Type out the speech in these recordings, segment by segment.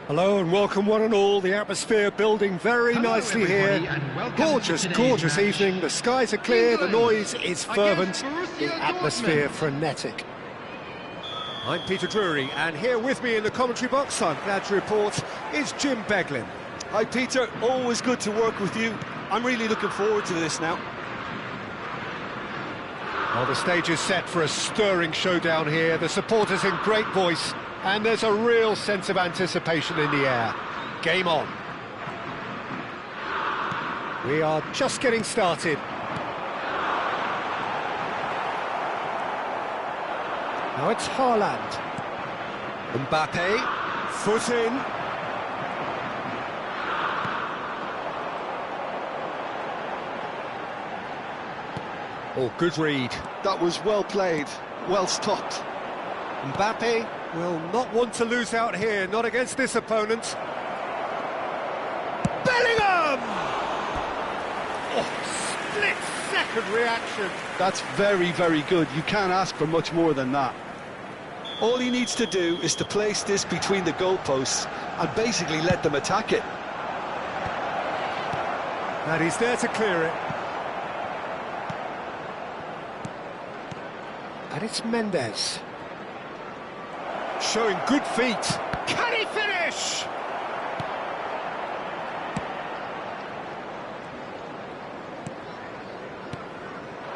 Hello and welcome one and all. The atmosphere building very nicely here. Gorgeous evening. The skies are clear, the noise is fervent, the atmosphere frenetic. I'm Peter Drury, and here with me in the commentary box, I'm glad to report, is Jim Beglin. Hi Peter, always good to work with you. I'm really looking forward to this now. Well, the stage is set for a stirring showdown here. The supporters in great voice, and there's a real sense of anticipation in the air. Game on. We are just getting started. Now it's Haaland. BaPu, foot in. Oh, good read. That was well played, well stopped. BaPu will not want to lose out here, not against this opponent. Bellingham! Oh, split-second reaction. That's very, very good. You can't ask for much more than that. All he needs to do is to place this between the goalposts and basically let them attack it. And he's there to clear it. And it's Mendes. Showing good feet. Can he finish?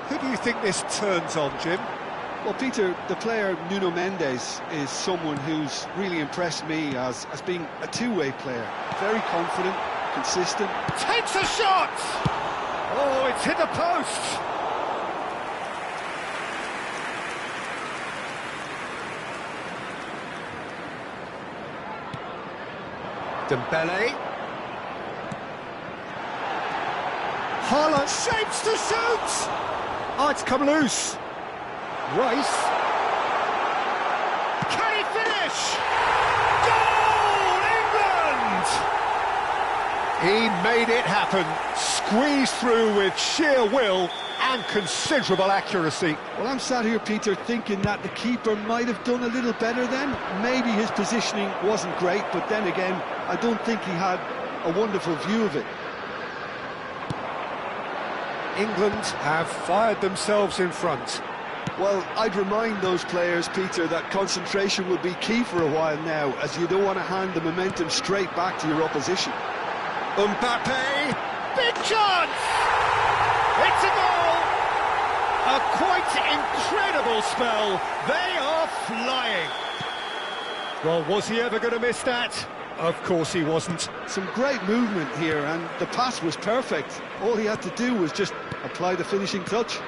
Who do you think this turns on, Jim? Well, Peter, the player Nuno Mendes is someone who's really impressed me as being a two-way player. Very confident, consistent. Takes a shot! Oh, it's hit the post! Dembele. Haaland shapes to shoot! Oh, it's come loose. Rice. Can he finish? Goal, England! He made it happen. Squeezed through with sheer will and considerable accuracy. Well, I'm sat here, Peter, thinking that the keeper might have done a little better then. Maybe his positioning wasn't great, but then again, I don't think he had a wonderful view of it. England have fired themselves in front. Well, I'd remind those players, Peter, that concentration will be key for a while now, as you don't want to hand the momentum straight back to your opposition. BaPu, big chance! It's a goal! A quite incredible spell. They are flying. Well, was he ever going to miss that? Of course he wasn't. Some great movement here, and the pass was perfect. All he had to do was just apply the finishing touch.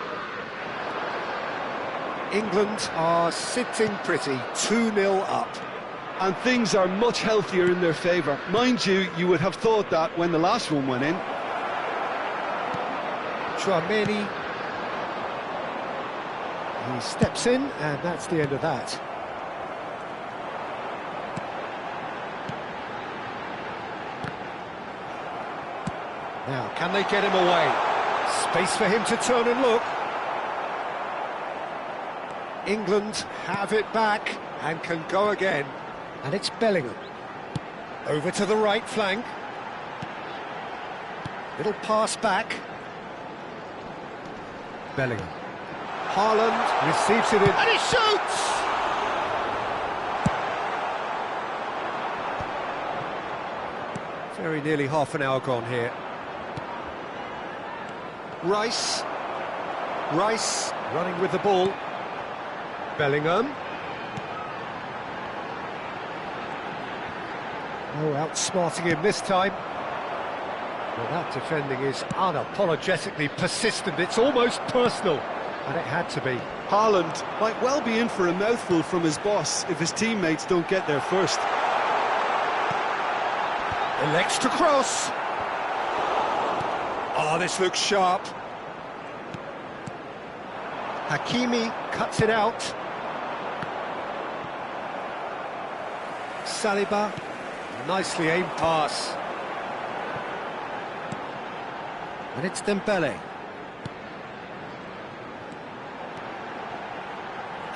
England are sitting pretty, 2-0 up. And things are much healthier in their favour. Mind you, you would have thought that when the last one went in. Chouameni. He steps in, and that's the end of that. Now, can they get him away? Space for him to turn and look. England have it back and can go again. And it's Bellingham. Over to the right flank. Little pass back. Bellingham. Haaland receives it in. And he shoots! Very nearly half an hour gone here. Rice running with the ball. Bellingham. Oh, outsmarting him this time. Well, that defending is unapologetically persistent. It's almost personal, and it had to be. Haaland might well be in for a mouthful from his boss if his teammates don't get there first. Elects to cross. Oh, this looks sharp. Hakimi cuts it out. Saliba, nicely aimed pass. And it's Dembele.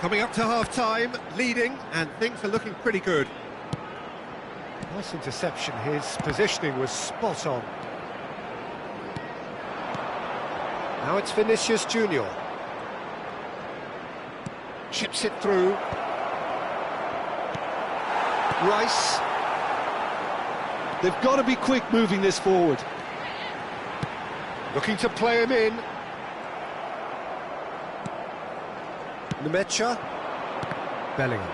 Coming up to half-time, leading, and things are looking pretty good. Nice interception, his positioning was spot on. Now it's Vinicius Junior. Chips it through. Rice. They've got to be quick moving this forward. Looking to play him in. Nemecha. Bellingham.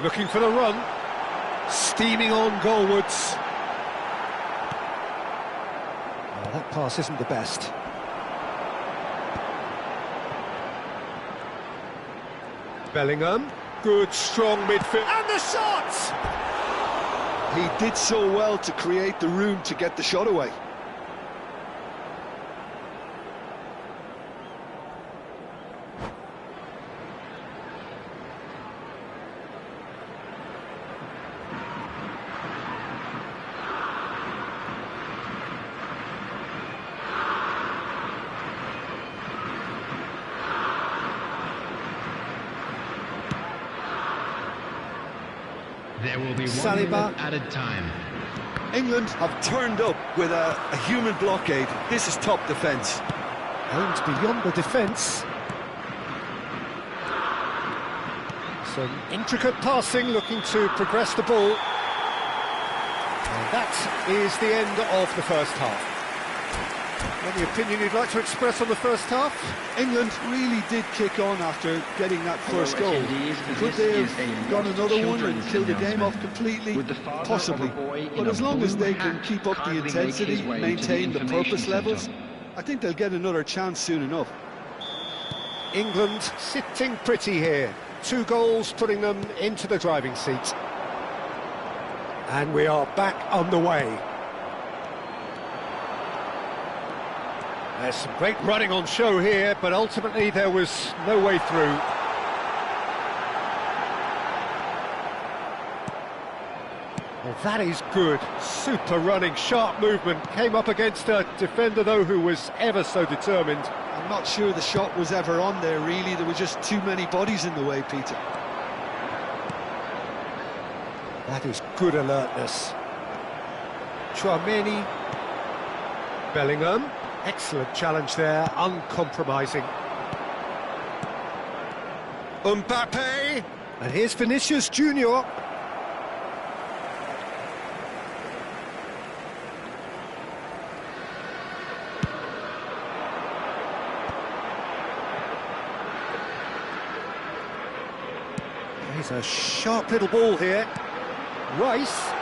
Looking for the run. Steaming on goalwards. Oh, that pass isn't the best. Bellingham. Good, strong midfield. And the shot! He did so well to create the room to get the shot away. There will be Saliba. 1 minute added time. England have turned up with a human blockade. This is top defence. Aimed beyond the defence. Some intricate passing, looking to progress the ball. And that is the end of the first half. Any opinion you'd like to express on the first half? England really did kick on after getting that first goal. Could they have got another one and killed the game off completely? Possibly. But as long as they can keep up the intensity, maintain the purpose levels, I think they'll get another chance soon enough. England sitting pretty here. 2 goals putting them into the driving seat. And we are back on the way. There's some great running on show here, but ultimately there was no way through. Well, that is good. Super running, sharp movement. Came up against a defender, though, who was ever so determined. I'm not sure the shot was ever on there, really. There were just too many bodies in the way, Peter. That is good alertness. Chouameni. Bellingham. Excellent challenge there, uncompromising. Mbappe! And here's Vinicius Junior. Here's a sharp little ball here. Rice.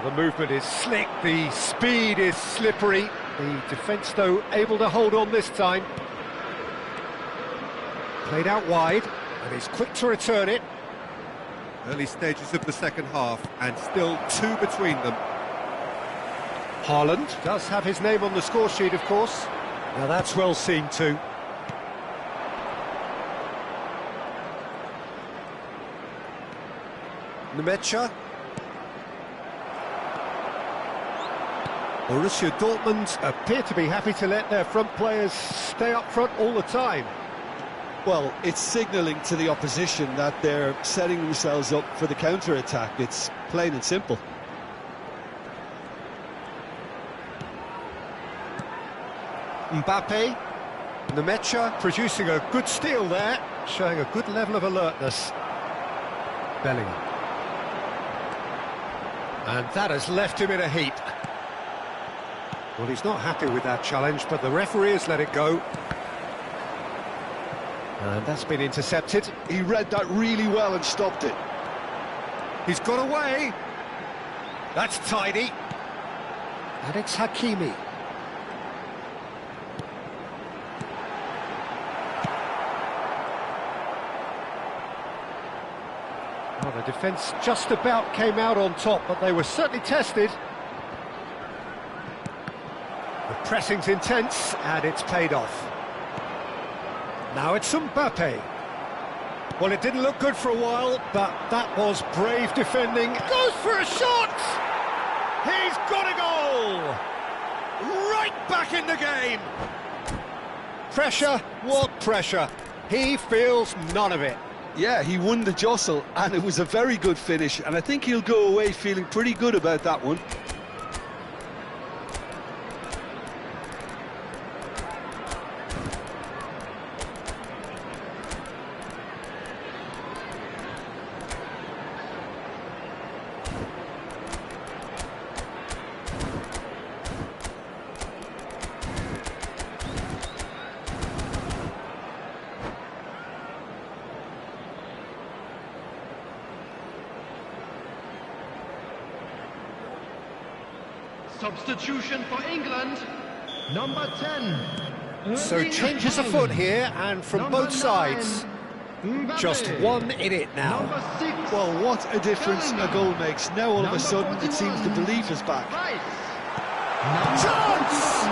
The movement is slick, the speed is slippery. The defence, though, able to hold on this time. Played out wide, and he's quick to return it. Early stages of the second half, and still 2 between them. Haaland does have his name on the score sheet, of course. Now that's well seen too. Nemecha. Borussia Dortmund appear to be happy to let their front players stay up front all the time. Well, it's signalling to the opposition that they're setting themselves up for the counter-attack. It's plain and simple. Mbappe. Nemecha producing a good steal there, showing a good level of alertness. Bellingham. And that has left him in a heap. Well, he's not happy with that challenge, but the referee has let it go. And that's been intercepted. He read that really well and stopped it. He's got away. That's tidy. And it's Hakimi. Well, the defence just about came out on top, but they were certainly tested. The pressing's intense, and it's paid off. Now it's Mbappe. Well, it didn't look good for a while, but that was brave defending. Goes for a shot! He's got a goal! Right back in the game! Pressure? What pressure? He feels none of it. Yeah, he won the jostle, and it was a very good finish, and I think he'll go away feeling pretty good about that one. Substitution for England, number 10. So changes afoot here, and from Number both sides. 9, Just BaPu. one in it now. Number 6. Well, what a difference a goal makes. Now all of a Number sudden it seems the 41, belief is back. Rice. Chance!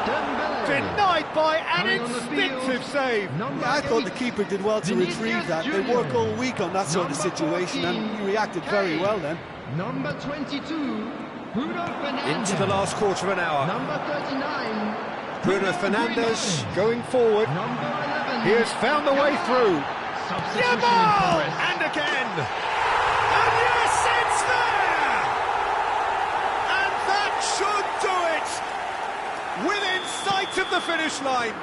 Dembele. Denied by an Coming on the instinctive field. save. Number Yeah, I thought the 8. keeper did well to Vinicius retrieve that. They Junior. work all week on that sort of Number situation, and 14, he reacted very Kane. well then. Number 22, Bruno Fernandes. Into the last quarter of an hour. Number 39, Bruno Fernandes going forward. Number 11. He has found the way through. Substitution in Yamal! progress. And again! And yes, it's there! And that should do it! Within sight of the finish line.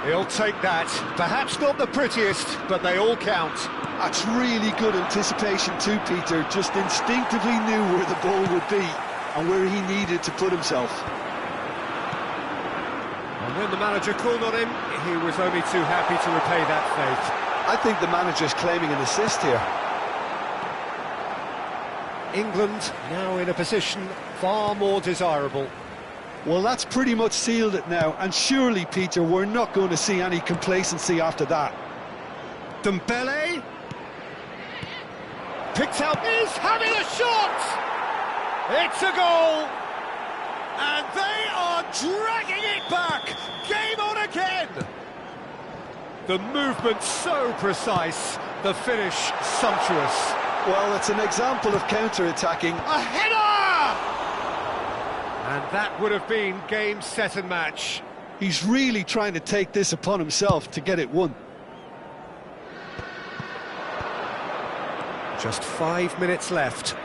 He'll take that. Perhaps not the prettiest, but they all count. That's really good anticipation too, Peter. Just instinctively knew where the ball would be and where he needed to put himself. And when the manager called on him, he was only too happy to repay that faith. I think the manager's claiming an assist here. England now in a position far more desirable. Well, that's pretty much sealed it now, and surely, Peter, we're not going to see any complacency after that. Dembele picked out, is having a shot! It's a goal! And they are dragging it back! Game on again! The movement so precise, the finish sumptuous. Well, it's an example of counter-attacking. A header! And that would have been game, set and match. He's really trying to take this upon himself to get it won. Just 5 minutes left.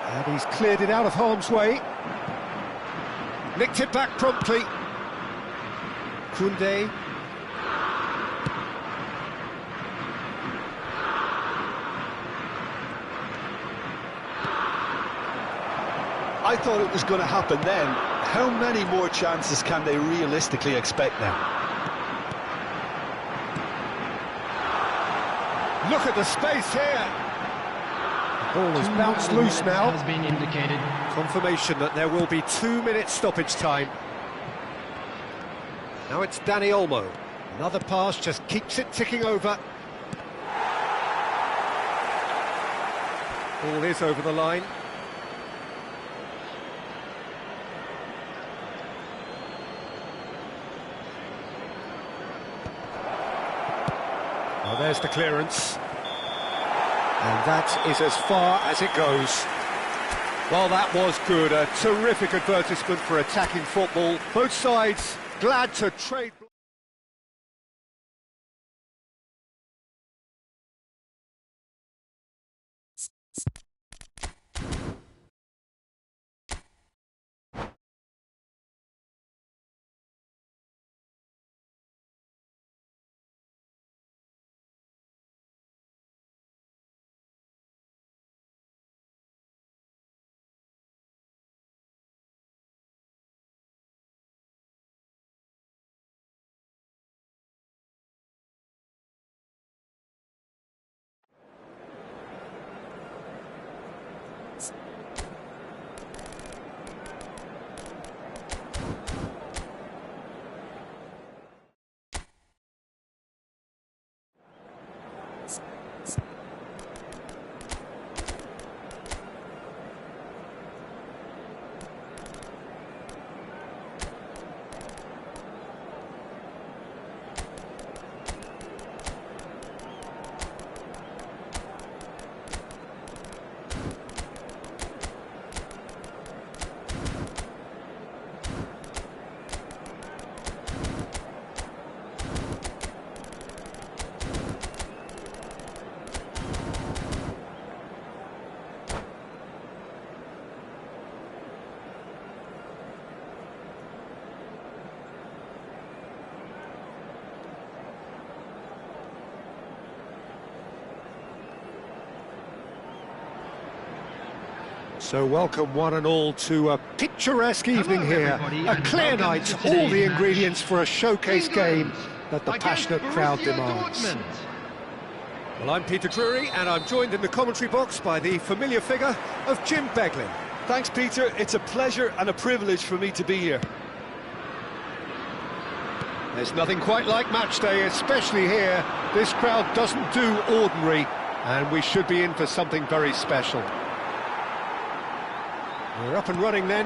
And he's cleared it out of harm's way. Nicked it back promptly. Koundé. I thought it was going to happen then. How many more chances can they realistically expect now? Look at the space here. The ball is bounced loose now. Has been indicated. Confirmation that there will be 2 minutes stoppage time. Now it's Dani Olmo. Another pass just keeps it ticking over. Ball is over the line. Well, there's the clearance. And that is as far as it goes. Well, that was good. A terrific advertisement for attacking football. Both sides glad to trade... So welcome one and all to a picturesque evening here. A clear night, all the ingredients for a showcase game that the passionate crowd demands. Well, I'm Peter Drury, and I'm joined in the commentary box by the familiar figure of Jim Beglin. Thanks, Peter. It's a pleasure and a privilege for me to be here. There's nothing quite like match day, especially here. This crowd doesn't do ordinary, and we should be in for something very special. We're up and running then.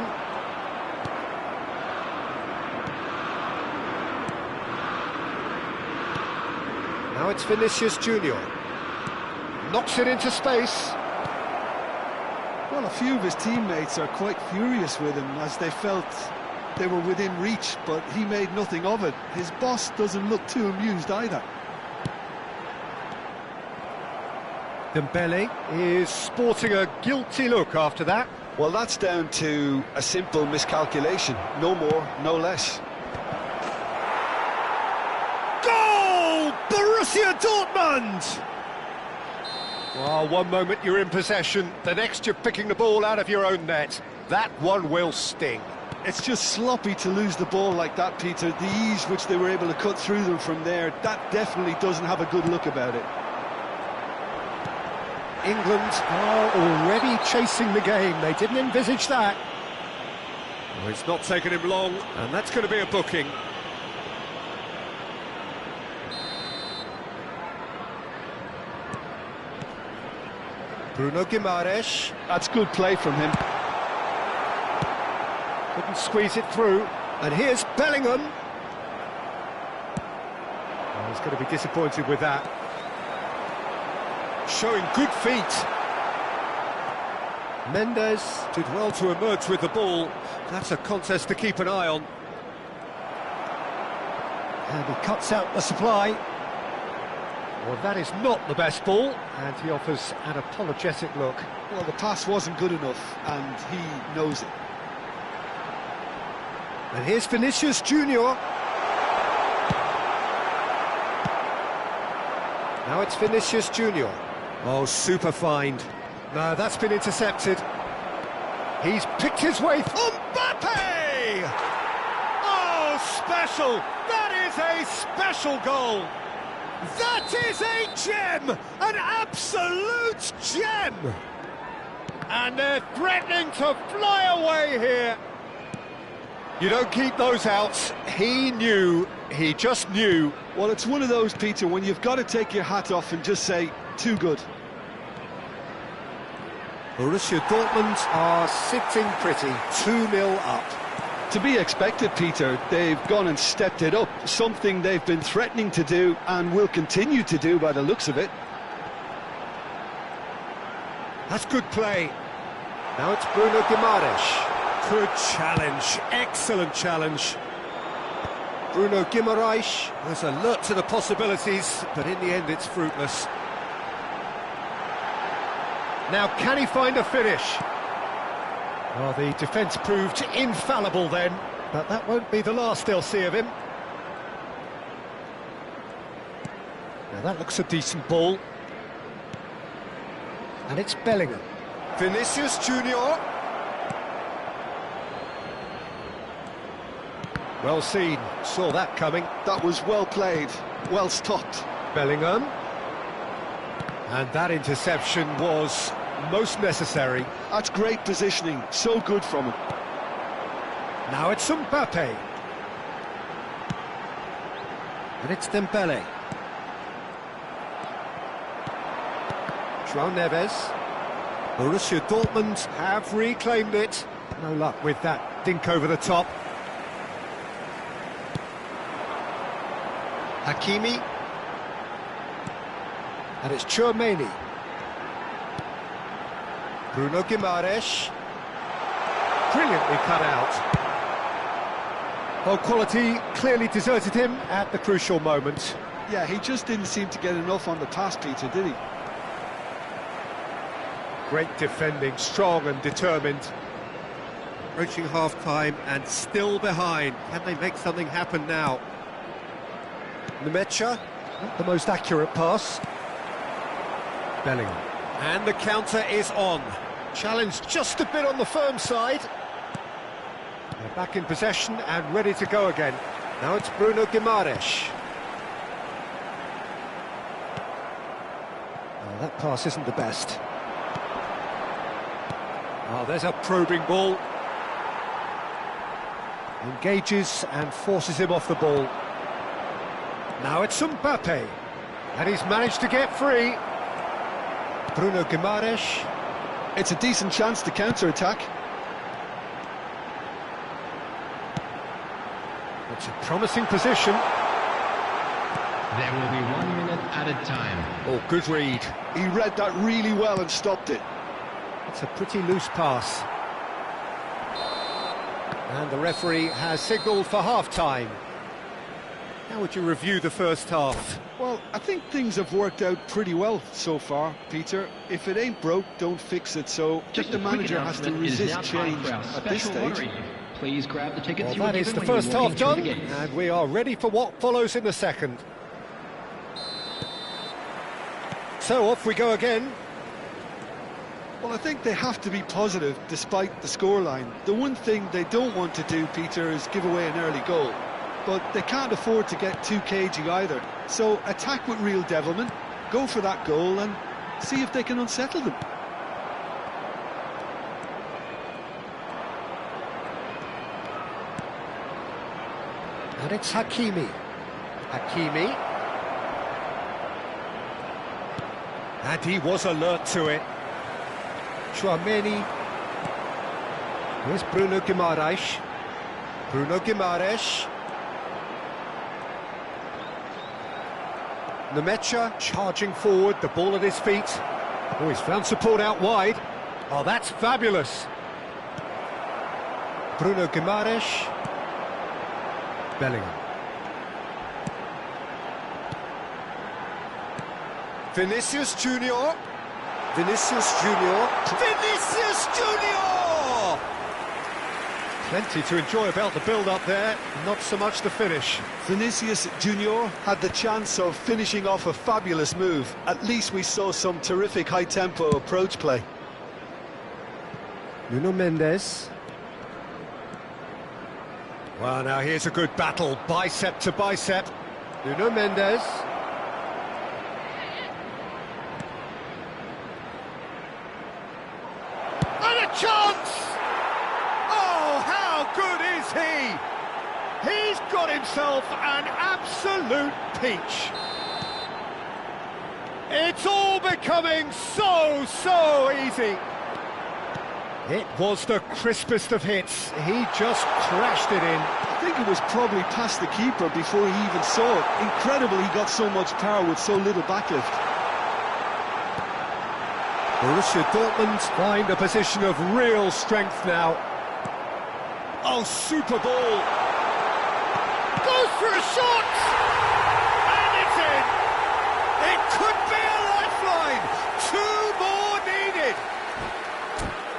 Now it's Vinicius Junior. Knocks it into space. Well, a few of his teammates are quite furious with him as they felt they were within reach, but he made nothing of it. His boss doesn't look too amused either. Dembele is sporting a guilty look after that. Well, that's down to a simple miscalculation. No more, no less. Goal! Borussia Dortmund! Well, one moment you're in possession, the next you're picking the ball out of your own net. That one will sting. It's just sloppy to lose the ball like that, Peter. The ease which they were able to cut through them from there, that definitely doesn't have a good look about it. England are already chasing the game. They didn't envisage that. Well, it's not taken him long, and that's going to be a booking. Bruno Guimaraes. That's good play from him. Couldn't squeeze it through. And here's Bellingham. Oh, he's going to be disappointed with that. Showing good feet. Mendes Did well to emerge with the ball. That's a contest to keep an eye on. And he cuts out the supply. Well, that is not the best ball, and he offers an apologetic look. Well, the pass wasn't good enough, and he knows it. And here's Vinicius Junior. Now it's Vinicius Junior. Oh, super find. No, that's been intercepted. He's picked his way through. BaPu! Oh, special! That is a special goal! That is a gem! An absolute gem! And they're threatening to fly away here. You don't keep those out. He knew, he just knew. Well, it's one of those, Peter, when you've got to take your hat off and just say, too good. Borussia Dortmund are sitting pretty, 2-0 up. To be expected, Peter. They've gone and stepped it up, something they've been threatening to do and will continue to do by the looks of it. That's good play. Now it's Bruno Guimaraes. Good challenge, excellent challenge. Bruno Guimaraes. There's alert to the possibilities, but in the end it's fruitless. Now can he find a finish? Well, the defence proved infallible then, but that won't be the last they'll see of him. Now that looks a decent ball. And it's Bellingham. Vinicius Junior. Well seen, saw that coming. That was well played, well stopped. Bellingham. And that interception was most necessary. That's great positioning, so good from him. Now it's Mbappe. And it's Dembele. João Neves. Borussia Dortmund have reclaimed it. No luck with that dink over the top. Hakimi. And it's Tchouaméni. Bruno Guimaraes. Brilliantly cut out. Well, quality clearly deserted him at the crucial moment. Yeah, he just didn't seem to get enough on the pass, Peter, did he? Great defending, strong and determined. Reaching half-time and still behind. Can they make something happen now? Nemecha, not the most accurate pass. Bellingham. And the counter is on. Challenge just a bit on the firm side. They're back in possession and ready to go again. Now it's Bruno Guimaraes. Oh, that pass isn't the best. Oh, there's a probing ball. Engages and forces him off the ball. Now it's BaPu. And he's managed to get free. Bruno Guimaraes. It's a decent chance to counter-attack. It's a promising position. There will be 1 minute added time. Oh, good read. He read that really well and stopped it. It's a pretty loose pass. And the referee has signalled for half-time. How would you review the first half? Well, I think things have worked out pretty well so far, Peter. If it ain't broke, don't fix it. So Just the a quick manager has to announcement, it is resist now time change for our at this special stage. lottery. Please grab the tickets Well, you were that is given the when first you walked half into done, the gates. and we are ready for what follows in the second. So off we go again. Well, I think they have to be positive despite the scoreline. The one thing they don't want to do, Peter, is give away an early goal. But they can't afford to get too cagey either. So attack with real devilment, go for that goal and see if they can unsettle them. And it's Hakimi. Hakimi. And he was alert to it. Chouameni. Here's Bruno Guimaraes. Bruno Guimaraes. Nemecha charging forward, the ball at his feet. Oh, he's found support out wide. Oh, that's fabulous. Bruno Guimaraes. Bellingham. Vinicius Junior. Vinicius Junior. Vinicius Junior! Plenty to enjoy about the build-up there, not so much the finish. Vinicius Junior had the chance of finishing off a fabulous move. At least we saw some terrific high-tempo approach play. Nuno Mendes. Well, now here's a good battle, bicep to bicep. Nuno Mendes. And a chance! Oh, how good is he? He's got himself an absolute peach. It's all becoming so easy. It was the crispest of hits. He just crashed it in. I think it was probably past the keeper before he even saw it. Incredible he got so much power with so little backlift. Borussia Dortmund find a position of real strength now. Oh, super ball. Goes for a shot! And it's in! It could be a lifeline! 2 more needed!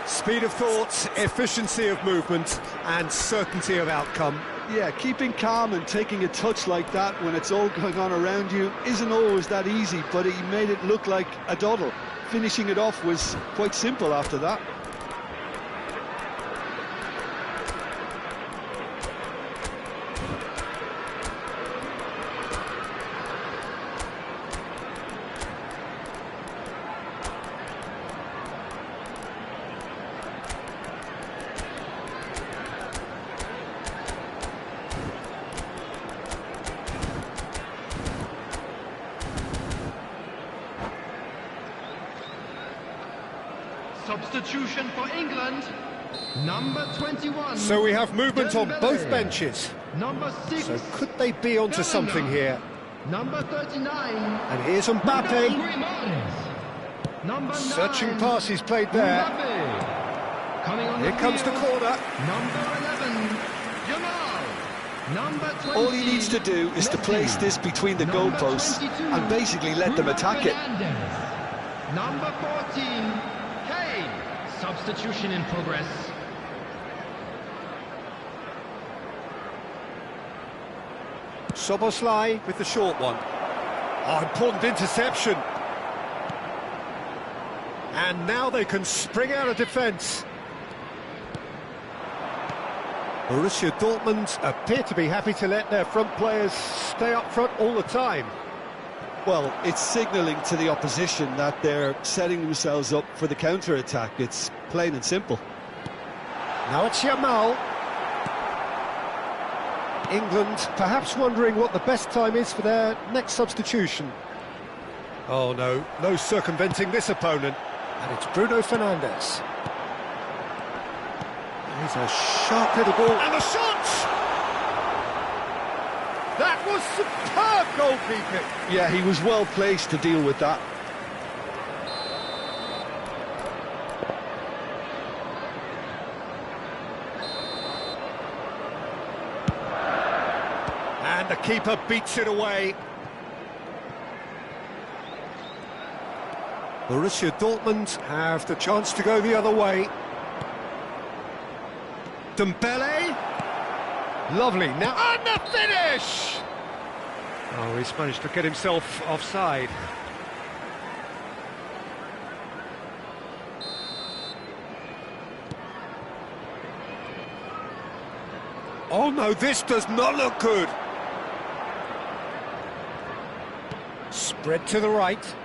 Speed of thought, efficiency of movement, and certainty of outcome. Yeah, keeping calm and taking a touch like that when it's all going on around you isn't always that easy, but he made it look like a doddle. Finishing it off was quite simple after that. Substitution for England, number 21. So we have movement on Dembele. both benches. Number 6. So could they be onto something here? Number 39. And here's BaPu. Grimares. Number 9. Searching pass he's played there. Mbappe. Coming on Here comes the field, corner. Number 11. Jamal. Number 20. All he needs to do is to place this between the Number goalposts 22, and basically let them attack it. Fernandes. Number 14. Kane. Substitution in progress. Soboslai with the short one. Oh, important interception. And now they can spring out of defence. Borussia Dortmund appear to be happy to let their front players stay up front all the time. Well, it's signalling to the opposition that they're setting themselves up for the counter-attack. It's plain and simple. Now it's Yamal. England perhaps wondering what the best time is for their next substitution. Oh no, no circumventing this opponent. And it's Bruno Fernandes. He's a sharp little ball. And the shot! That was superb goalkeeping. Yeah, he was well placed to deal with that. And the keeper beats it away. Borussia Dortmund have the chance to go the other way. Dembele. Lovely. Now, and the finish! Oh, he's managed to get himself offside. Oh no, this does not look good. Spread to the right.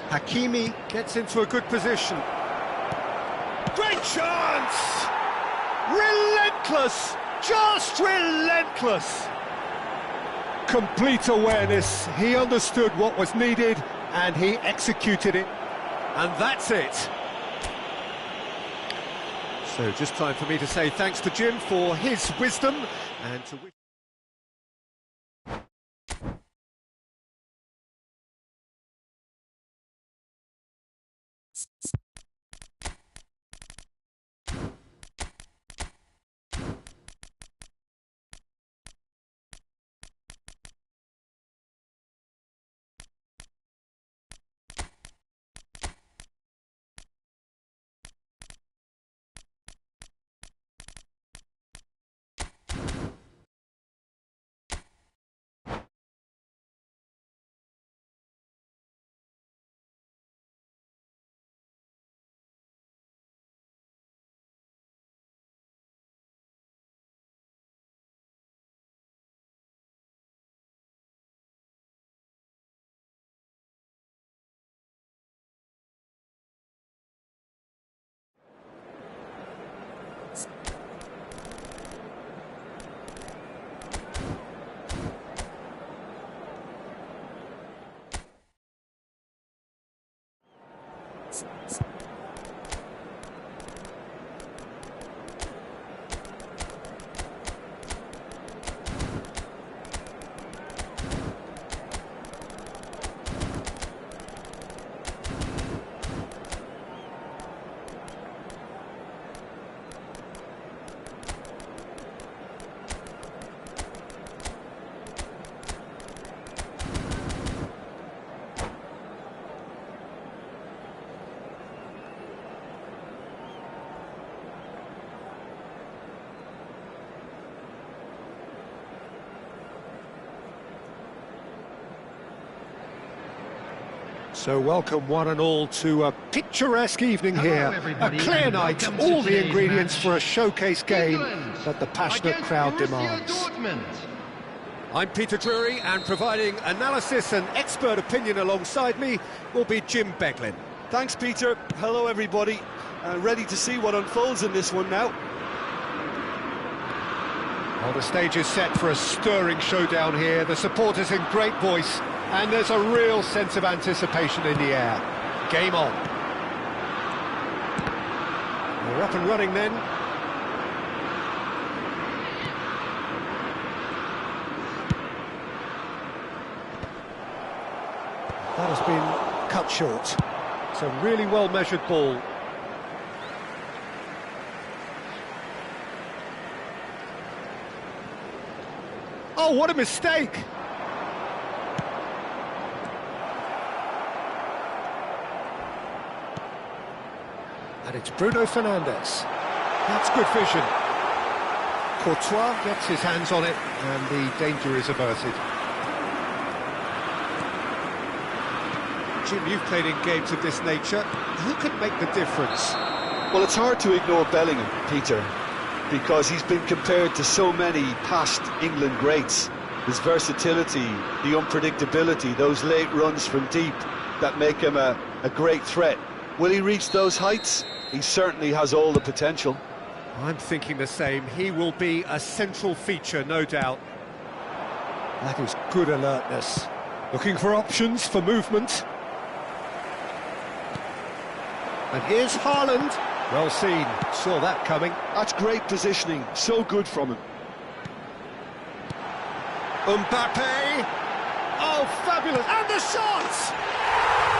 Hakimi gets into a good position. Great chance! Relentless! Just relentless! Complete awareness. He understood what was needed and he executed it. And that's it. So just time for me to say thanks to Jim for his wisdom and to wish... So welcome one and all to a picturesque evening here. A clear night, all the ingredients for a showcase game that the passionate crowd demands. I'm Peter Drury, and providing analysis and expert opinion alongside me will be Jim Beglin. Thanks, Peter. Hello, everybody. Ready to see what unfolds in this one now. Well, the stage is set for a stirring showdown here. The supporters in great voice, and there's a real sense of anticipation in the air. Game on. We're up and running then. That has been cut short. It's a really well-measured ball. Oh, what a mistake! And it's Bruno Fernandes. That's good vision. Courtois gets his hands on it, and the danger is averted. Jim, you've played in games of this nature. Who can make the difference? Well, it's hard to ignore Bellingham, Peter, because he's been compared to so many past England greats. His versatility, the unpredictability, those late runs from deep that make him a great threat. Will he reach those heights? He certainly has all the potential. I'm thinking the same. He will be a central feature, no doubt. That is good alertness. Looking for options for movement. And here's Haaland. Well seen, saw that coming. That's great positioning, so good from him. BaPu. Oh, fabulous. And the shot!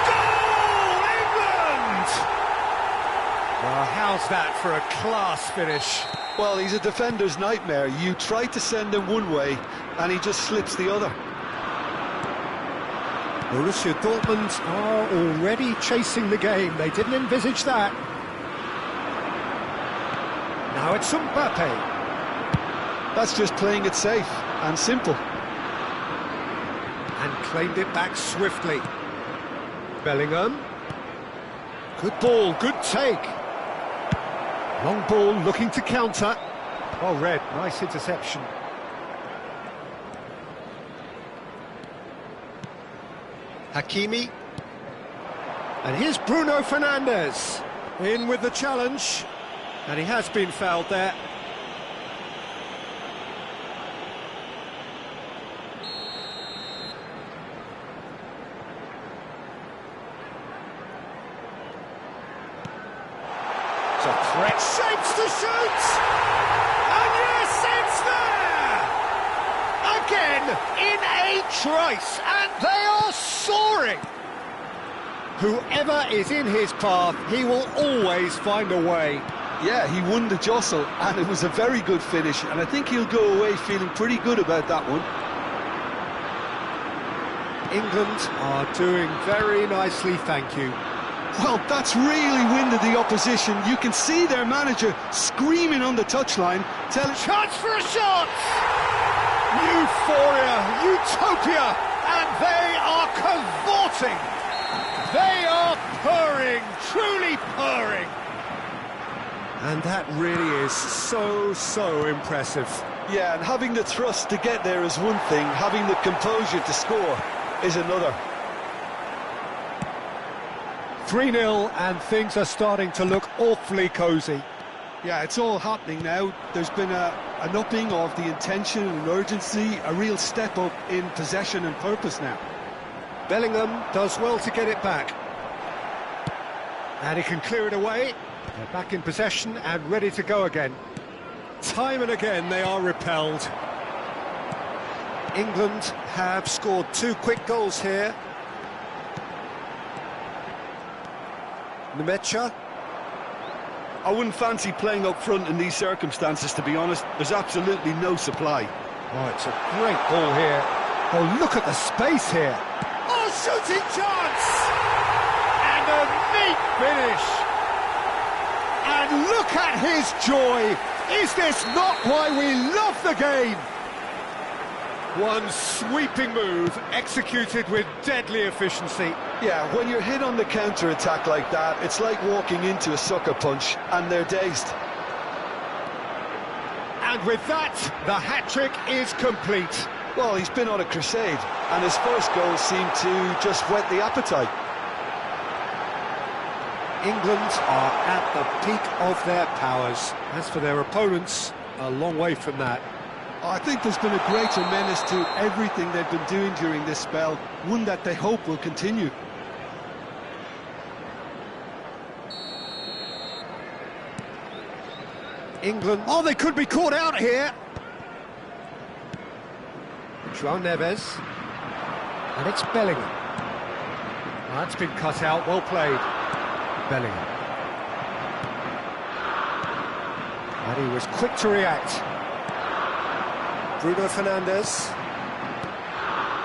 Goal, England! Well, how's that for a class finish? Well, he's a defender's nightmare. You try to send him one way, and he just slips the other. Borussia Dortmund are already chasing the game. They didn't envisage that. Now it's BaPu. That's just playing it safe and simple. And claimed it back swiftly. Bellingham. Good ball, good take. Long ball looking to counter. Well read, nice interception. Hakimi. And here's Bruno Fernandes. In with the challenge. And he has been fouled there. It's a threat. Shapes to shoot! And yes, it's there! Again, in a trice, and they are soaring! Whoever is in his path, he will always find a way. Yeah, he won the jostle, and it was a very good finish, and I think he'll go away feeling pretty good about that one. England are doing very nicely, thank you. Well, that's really winded the opposition. You can see their manager screaming on the touchline, telling... Chance for a shot! Euphoria, utopia, and they are cavorting. They are purring, truly purring. And that really is so impressive. Yeah, and having the thrust to get there is one thing, having the composure to score is another. 3-0, and things are starting to look awfully cosy. Yeah, it's all happening now. There's been an upping of the intention and urgency, a real step up in possession and purpose now. Bellingham does well to get it back. And he can clear it away. They're back in possession and ready to go again. Time and again they are repelled. England have scored 2 quick goals here. Nemecha. I wouldn't fancy playing up front in these circumstances, to be honest. There's absolutely no supply. Oh, it's a great ball here. Oh, look at the space here. Oh, shooting chance! And a neat finish. And look at his joy. Is this not why we love the game? One sweeping move, executed with deadly efficiency. Yeah, when you're hit on the counter-attack like that, it's like walking into a sucker punch, and they're dazed. And with that, the hat-trick is complete. Well, he's been on a crusade, and his first goal seemed to just whet the appetite. England are at the peak of their powers. As for their opponents, a long way from that. I think there's been a greater menace to everything they've been doing during this spell, one that they hope will continue. England, oh, they could be caught out here. João Neves, and it's Bellingham. Well, that's been cut out, well played. Bellingham. And he was quick to react. Bruno Fernandes.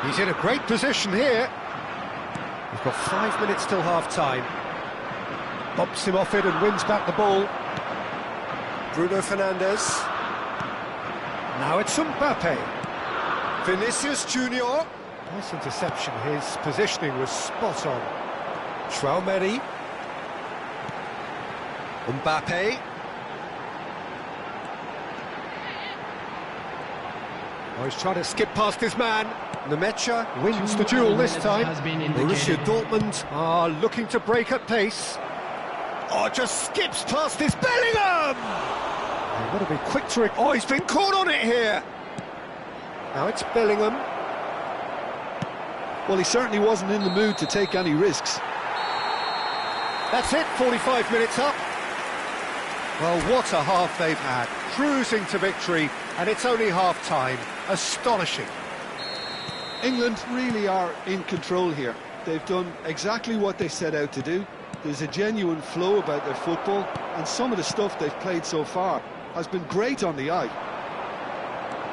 He's in a great position here. We've got 5 minutes till half-time. Bumps him off it and wins back the ball. Bruno Fernandes. Now it's BaPu. Vinicius Junior. Nice interception, his positioning was spot on. Traumeri. BaPu. Oh, he's trying to skip past his man. Nemecha wins the duel this time. Borussia Dortmund are looking to break at pace. Oh, just skips past his Bellingham! They want to be quick to it. Oh, he's been caught on it here. Now it's Bellingham. Well, he certainly wasn't in the mood to take any risks. That's it, 45 minutes up. Well, what a half they've had. Cruising to victory, and it's only half-time. Astonishing. England really are in control here. They've done exactly what they set out to do. There's a genuine flow about their football, and some of the stuff they've played so far has been great on the eye.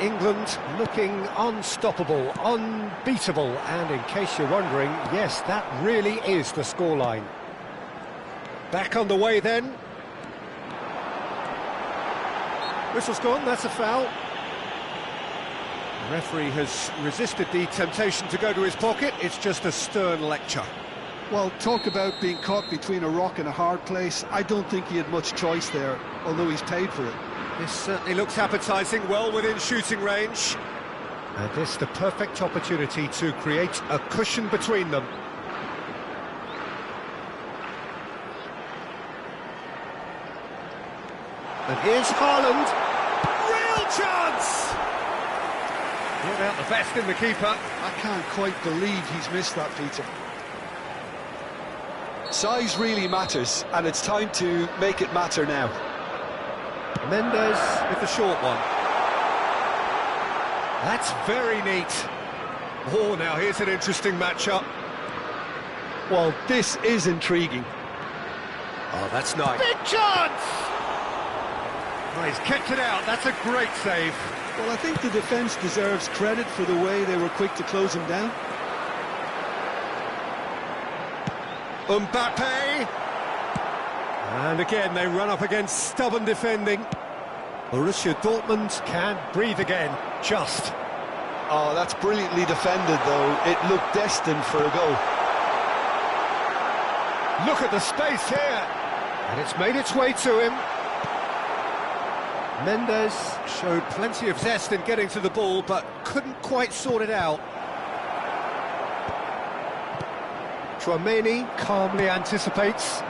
England looking unstoppable, unbeatable, and in case you're wondering, yes, that really is the scoreline. Back on the way then. Whistle's gone, that's a foul. The referee has resisted the temptation to go to his pocket. It's just a stern lecture. Well, talk about being caught between a rock and a hard place. I don't think he had much choice there, although he's paid for it. This certainly looks appetising, well within shooting range. And this the perfect opportunity to create a cushion between them. And here's Haaland. Real chance! Brought out the best in the keeper. I can't quite believe he's missed that, Peter. Size really matters, and it's time to make it matter now. Mendes with the short one. That's very neat. Oh, now here's an interesting matchup. Well, this is intriguing. Oh, that's nice. Big chance! Oh, he's kept it out. That's a great save. Well, I think the defence deserves credit for the way they were quick to close him down. BaPu. And again, they run up against stubborn defending. Borussia Dortmund can breathe again, just. Oh, that's brilliantly defended, though. It looked destined for a goal. Look at the space here. And it's made its way to him. Mendes showed plenty of zest in getting to the ball, but couldn't quite sort it out. Traumeri calmly anticipates.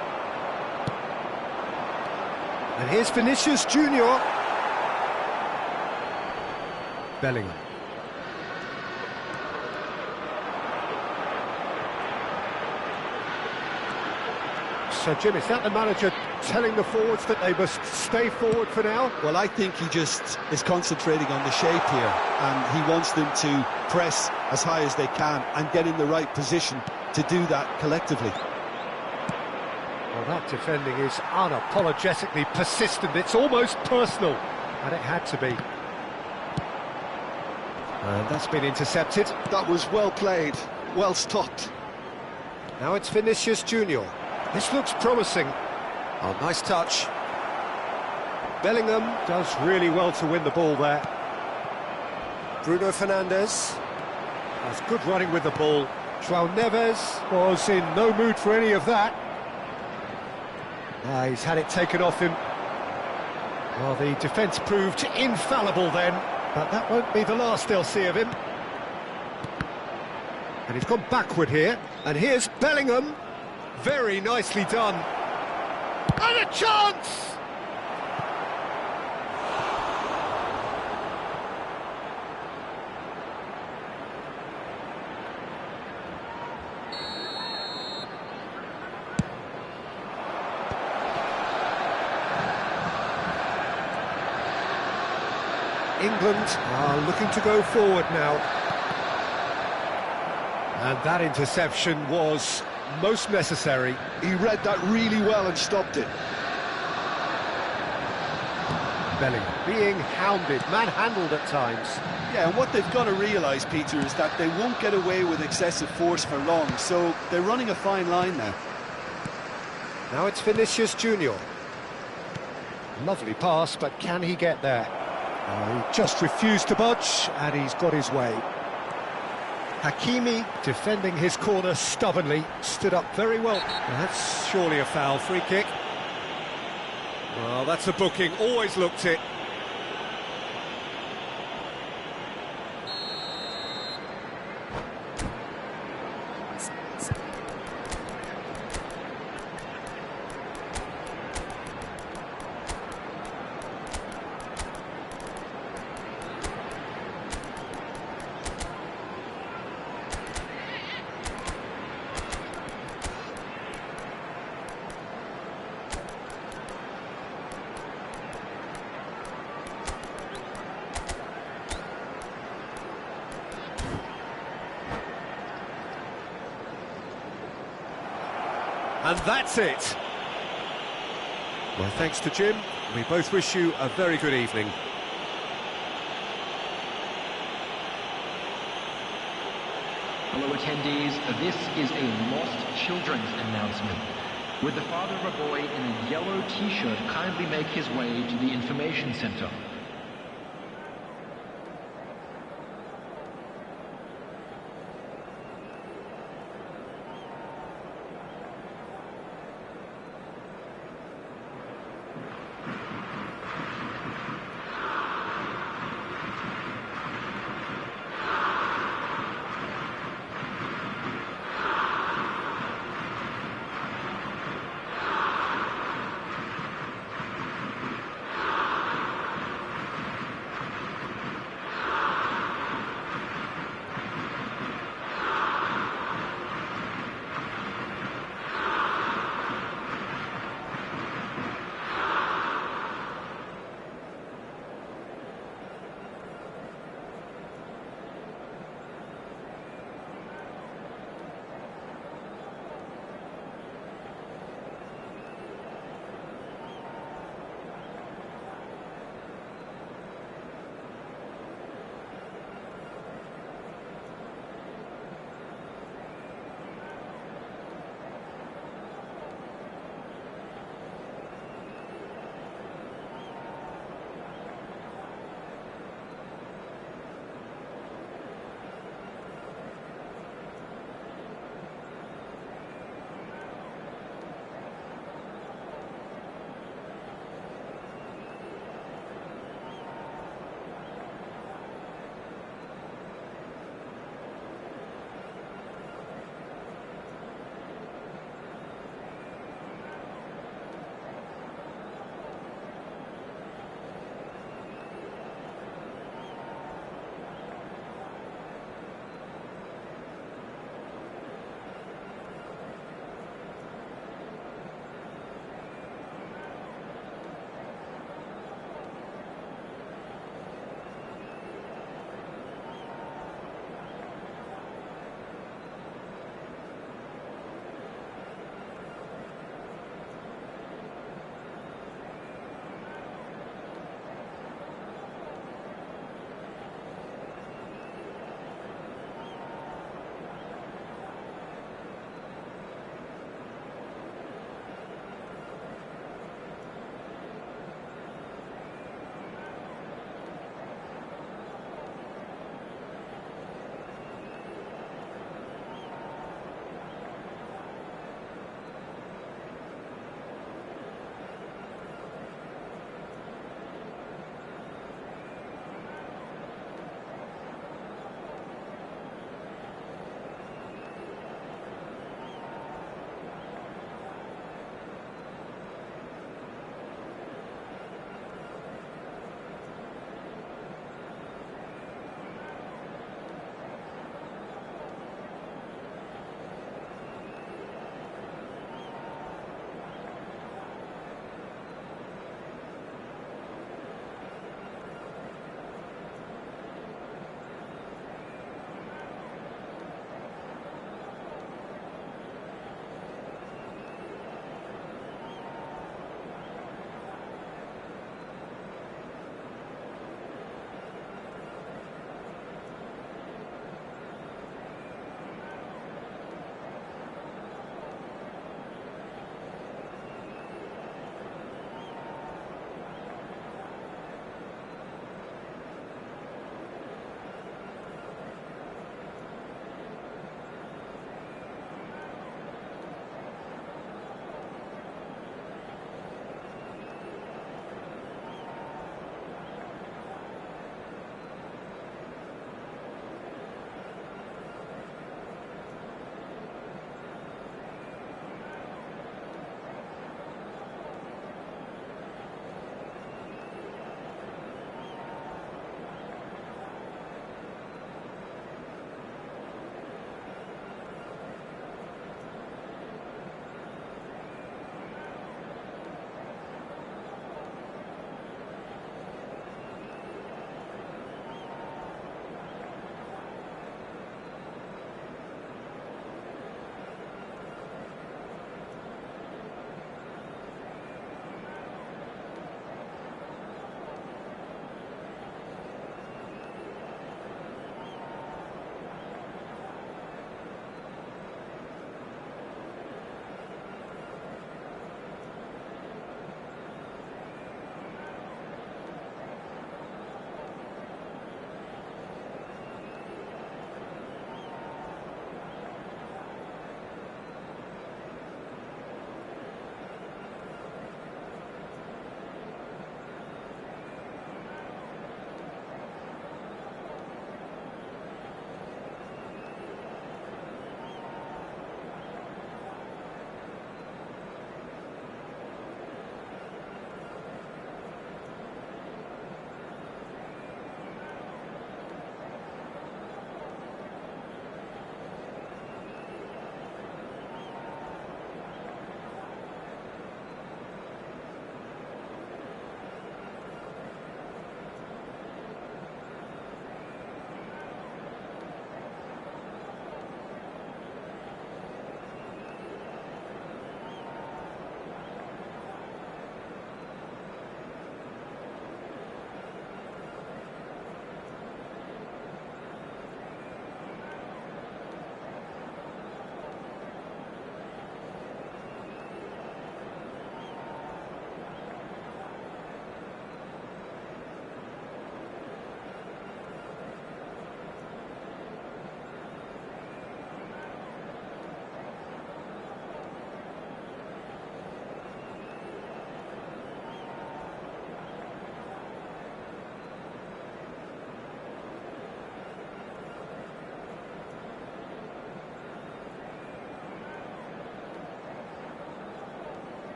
And here's Vinicius Junior. Bellingham. So, Jim, is that the manager telling the forwards that they must stay forward for now? Well, I think he just is concentrating on the shape here, and he wants them to press as high as they can and get in the right position to do that collectively. Well, that defending is unapologetically persistent. It's almost personal, and it had to be. And that's been intercepted. That was well played, well stopped. Now it's Vinicius Junior. This looks promising. Oh, nice touch. Bellingham does really well to win the ball there. Bruno Fernandes has good running with the ball. João Neves was in no mood for any of that. He's had it taken off him. Well, the defence proved infallible then, but that won't be the last they'll see of him. And he's gone backward here, and here's Bellingham. Very nicely done. And a chance! England are looking to go forward now. And that interception was most necessary. He read that really well and stopped it. Bellingham being hounded, manhandled at times. Yeah, and what they've got to realise, Peter, is that they won't get away with excessive force for long, so they're running a fine line now. Now it's Vinicius Junior. Lovely pass, but can he get there? He just refused to budge, and he's got his way. Hakimi, defending his corner stubbornly, stood up very well. Well, that's surely a foul. Free kick. Well, that's a booking. Always looked it. And that's it. Well, thanks to Jim. We both wish you a very good evening. Hello attendees, this is a lost children's announcement. Would the father of a boy in a yellow t-shirt kindly make his way to the information center?